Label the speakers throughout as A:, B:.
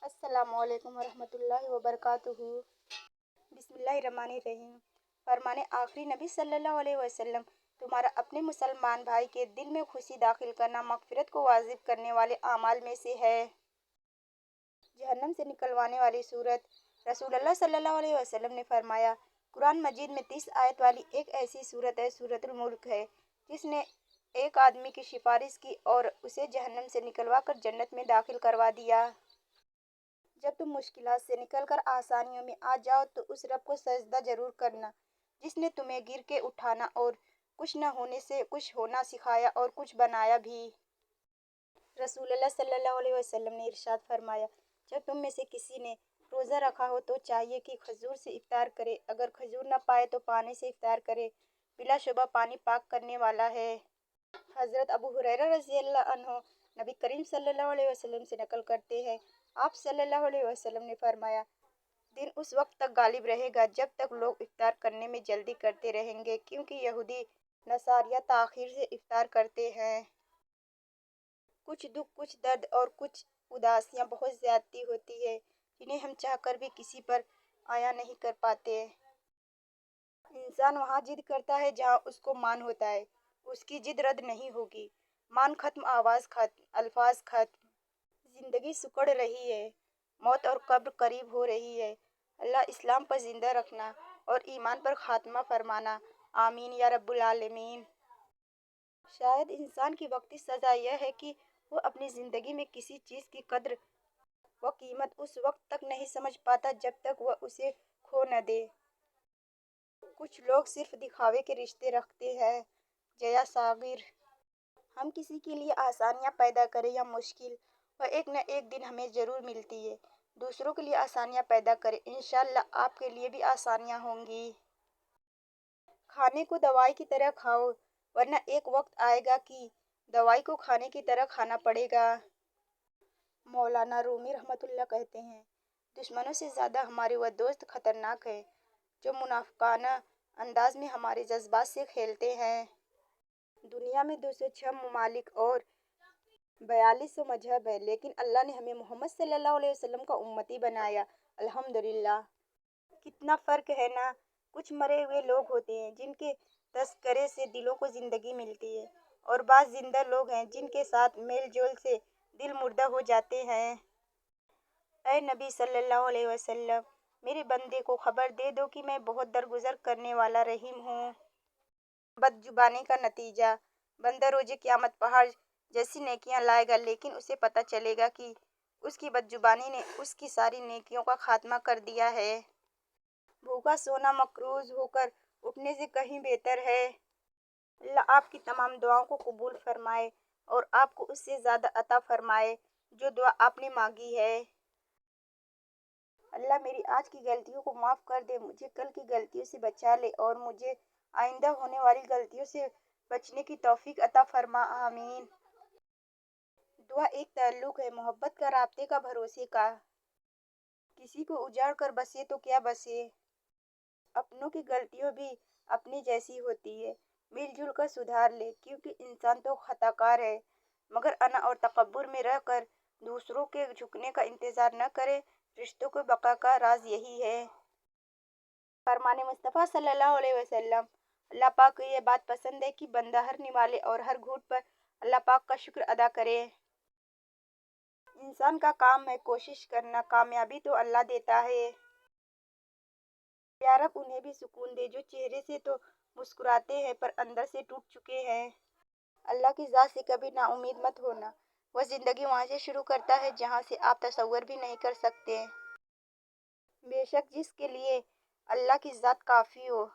A: السلام علیکم ورحمۃ اللہ وبرکاتہ۔ بسم اللہ الرحمن الرحیم۔ فرمان آخری نبی صلی اللہ علیہ وسلم، تمہارا اپنے مسلمان بھائی کے دل میں خوشی داخل کرنا مغفرت کو واجب کرنے والے اعمال میں سے ہے۔ جہنم سے نکلوانے والی سورت۔ رسول اللہ صلی اللہ علیہ وسلم نے فرمایا، قرآن مجید میں 30 آیت والی ایک ایسی سورت ہے، سورۃ الملک ہے، جس نے ایک آدمی کی سفارش کی اور اسے جہنم سے نکلوا کر جنت میں داخل کروا دیا۔ جب تم مشکلات سے نکل کر آسانیوں میں آ جاؤ تو اس رب کو سجدہ ضرور کرنا جس نے تمہیں گر کے اٹھانا اور کچھ نہ ہونے سے کچھ ہونا سکھایا اور کچھ بنایا بھی۔ رسول اللہ صلی اللہ علیہ وسلم نے ارشاد فرمایا، جب تم میں سے کسی نے روزہ رکھا ہو تو چاہیے کہ کھجور سے افطار کرے، اگر کھجور نہ پائے تو پانی سے افطار کرے، بلا شبہ پانی پاک کرنے والا ہے۔ حضرت ابو ہریرہ رضی اللہ عنہ نبی کریم صلی اللہ علیہ وسلم سے نقل کرتے ہیں، آپ صلی اللہ علیہ وسلم نے فرمایا، دن اس وقت تک غالب رہے گا جب تک لوگ افطار کرنے میں جلدی کرتے رہیں گے، کیونکہ یہودی نصاریہ تاخیر سے افطار کرتے ہیں۔ کچھ دکھ، کچھ درد اور کچھ اداسیاں بہت زیادتی ہوتی ہے جنہیں ہم چاہ کر بھی کسی پر عیاں نہیں کر پاتے۔ انسان وہاں ضد کرتا ہے جہاں اس کو مان ہوتا ہے، اس کی ضد رد نہیں ہوگی۔ مان ختم، آواز ختم، الفاظ ختم، زندگی سکڑ رہی ہے، موت اور قبر قریب ہو رہی ہے۔ اللہ اسلام پر زندہ رکھنا اور ایمان پر خاتمہ فرمانا، آمین یا رب العالمین۔ شاید انسان کی وقتی سزا یہ ہے کہ وہ اپنی زندگی میں کسی چیز کی قدر و قیمت اس وقت تک نہیں سمجھ پاتا جب تک وہ اسے کھو نہ دے۔ کچھ لوگ صرف دکھاوے کے رشتے رکھتے ہیں۔ جیا ساغر۔ ہم کسی کے لیے آسانیاں پیدا کریں یا مشکل، وہ ایک نہ ایک دن ہمیں ضرور ملتی ہے۔ دوسروں کے لیے آسانیاں پیدا کریں، انشاءاللہ آپ کے لیے بھی آسانیاں ہوں گی۔ کھانے کو دوائی کی طرح کھاؤ، ورنہ ایک وقت آئے گا کہ دوائی کو کھانے کی طرح کھانا پڑے گا۔ مولانا رومی رحمۃ اللہ کہتے ہیں، دشمنوں سے زیادہ ہمارے وہ دوست خطرناک ہیں جو منافقانہ انداز میں ہمارے جذبات سے کھیلتے ہیں۔ دنیا میں 206 ممالک اور 4200 مذہب ہیں، لیکن اللہ نے ہمیں محمد صلی اللہ علیہ وسلم کا امتی بنایا، الحمدللہ۔ کتنا فرق ہے نا۔ کچھ مرے ہوئے لوگ ہوتے ہیں جن کے تذکرے سے دلوں کو زندگی ملتی ہے، اور بعض زندہ لوگ ہیں جن کے ساتھ میل جول سے دل مردہ ہو جاتے ہیں۔ اے نبی صلی اللہ علیہ وسلم، میرے بندے کو خبر دے دو کہ میں بہت درگزر کرنے والا رحیم ہوں۔ بد زبانی کا نتیجہ، بندہ روز قیامت پہاڑ جیسی نیکیاں لائے گا، لیکن اسے پتہ چلے گا کہ اس کی بد زبانی نے اس کی ساری نیکیوں کا خاتمہ کر دیا ہے۔ بھوکا سونا مقروض ہو کر اٹھنے سے کہیں بہتر ہے۔ اللہ آپ کی تمام دعاؤں کو قبول فرمائے اور آپ کو اس سے زیادہ عطا فرمائے جو دعا آپ نے مانگی ہے۔ اللہ میری آج کی غلطیوں کو معاف کر دے، مجھے کل کی غلطیوں سے بچا لے اور مجھے آئندہ ہونے والی غلطیوں سے بچنے کی توفیق عطا فرما، آمین۔ دعا ایک تعلق ہے، محبت کا، رابطے کا، بھروسے کا۔ کسی کو اجاڑ کر بسے تو کیا بسے۔ اپنوں کی غلطیوں بھی اپنی جیسی ہوتی ہے، مل جل کر سدھار لے، کیونکہ انسان تو خطا کار ہے، مگر انا اور تکبر میں رہ کر دوسروں کے جھکنے کا انتظار نہ کرے۔ رشتوں کے بقا کا راز یہی ہے۔ فرمان مصطفیٰ صلی اللہ علیہ وسلم، اللہ پاک کو یہ بات پسند ہے کہ بندہ ہر نوالے اور ہر گھونٹ پر اللہ پاک کا شکر ادا کرے۔ انسان کا کام ہے کوشش کرنا، کامیابی تو اللہ دیتا ہے۔ یا رب انہیں بھی سکون دے جو چہرے سے تو مسکراتے ہیں پر اندر سے ٹوٹ چکے ہیں۔ اللہ کی ذات سے کبھی نا امید مت ہونا، وہ زندگی وہاں سے شروع کرتا ہے جہاں سے آپ تصور بھی نہیں کر سکتے۔ بے شک جس کے لیے اللہ کی ذات کافی ہو،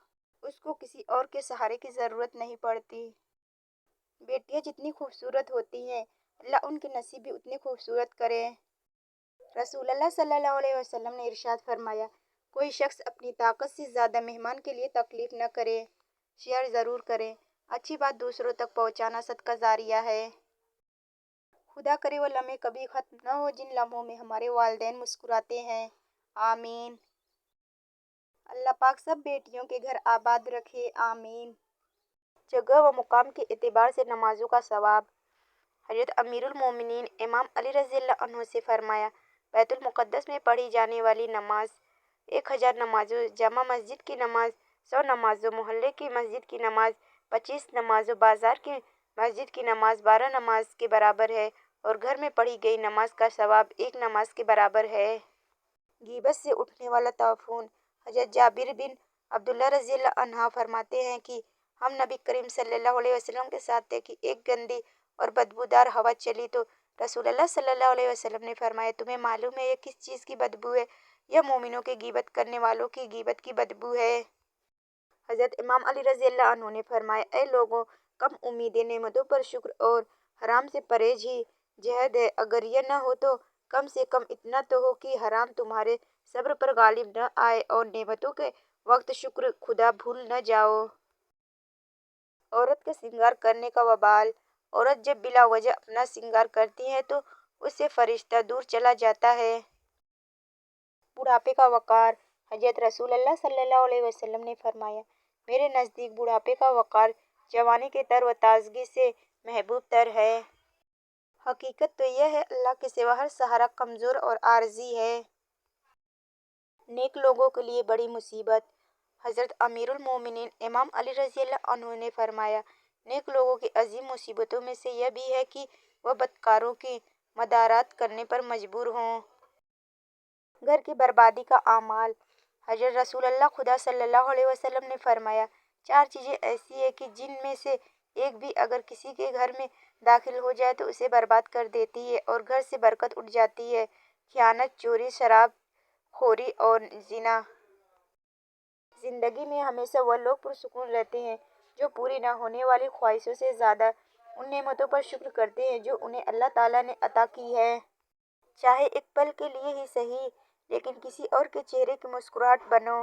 A: اس کو کسی اور کے سہارے کی ضرورت نہیں پڑتی۔ بیٹیاں جتنی خوبصورت ہوتی ہیں، اللہ ان کے نصیب بھی اتنے خوبصورت کرے۔ رسول اللہ صلی اللہ علیہ وسلم نے ارشاد فرمایا، کوئی شخص اپنی طاقت سے زیادہ مہمان کے لیے تکلیف نہ کرے، شیئر ضرور کرے، اچھی بات دوسروں تک پہنچانا صدقہ جاریہ ہے۔ خدا کرے وہ لمحے کبھی ختم نہ ہو جن لمحوں میں ہمارے والدین مسکراتے ہیں، آمین۔ اللہ پاک سب بیٹیوں کے گھر آباد رکھے، آمین۔ جگہ و مقام کے اعتبار سے نمازوں کا ثواب۔ حضرت امیر المومنین امام علی رضی اللہ عنہ سے فرمایا، بیت المقدس میں پڑھی جانے والی نماز 1000 نمازوں، جامع مسجد کی نماز 100 نمازوں، محلے کی مسجد کی نماز 25 نمازوں، بازار کی مسجد کی نماز 12 نماز کے برابر ہے اور گھر میں پڑھی گئی نماز کا ثواب 1 نماز کے برابر ہے۔ غیبت سے اٹھنے والا تعفن۔ حضرت جابر بن عبداللہ رضی اللہ عنہ فرماتے ہیں کہ ہم نبی کریم صلی اللہ علیہ وسلم کے ساتھ تھے کہ ایک گندی اور بدبودار ہوا چلی تو رسول اللہ صلی اللہ علیہ وسلم نے فرمایا، تمہیں معلوم ہے یہ کس چیز کی بدبو ہے؟ یہ مومنوں کے غیبت کرنے والوں کی غیبت کی بدبو ہے۔ حضرت امام علی رضی اللہ عنہ نے فرمایا، اے لوگوں، کم امیدیں نعمتوں پر شکر اور حرام سے پرہیز ہی جہاد ہے۔ اگر یہ نہ ہو تو کم سے کم اتنا تو ہو کہ حرام تمہارے صبر پر غالب نہ آئے اور نعمتوں کے وقت شکر خدا بھول نہ جاؤ۔ عورت کا سنگار کرنے کا وبال۔ عورت جب بلا وجہ اپنا سنگار کرتی ہے تو اس سے فرشتہ دور چلا جاتا ہے۔ بڑھاپے کا وقار۔ حضرت رسول اللہ صلی اللہ علیہ وسلم نے فرمایا، میرے نزدیک بڑھاپے کا وقار جوانی کے تر و تازگی سے محبوب تر ہے۔ حقیقت تو یہ ہے اللہ کے سوا ہر سہارا کمزور اور عارضی ہے۔ نیک لوگوں کے لیے بڑی مصیبت۔ حضرت امیر المومنین امام علی رضی اللہ عنہ نے فرمایا، نیک لوگوں کی عظیم مصیبتوں میں سے یہ بھی ہے کہ وہ بدکاروں کی مدارات کرنے پر مجبور ہوں۔ گھر کی بربادی کا اعمال۔ حضرت رسول اللہ خدا صلی اللہ علیہ وسلم نے فرمایا، 4 چیزیں ایسی ہیں کہ جن میں سے ایک بھی اگر کسی کے گھر میں داخل ہو جائے تو اسے برباد کر دیتی ہے اور گھر سے برکت اٹھ جاتی ہے: خیانت، چوری، شراب خوری اور زنا۔ زندگی میں ہمیشہ وہ لوگ پرسکون رہتے ہیں جو پوری نہ ہونے والی خواہشوں سے زیادہ ان نعمتوں پر شکر کرتے ہیں جو انہیں اللہ تعالیٰ نے عطا کی ہے۔ چاہے ایک پل کے لیے ہی سہی، لیکن کسی اور کے چہرے کی مسکراہٹ بنو۔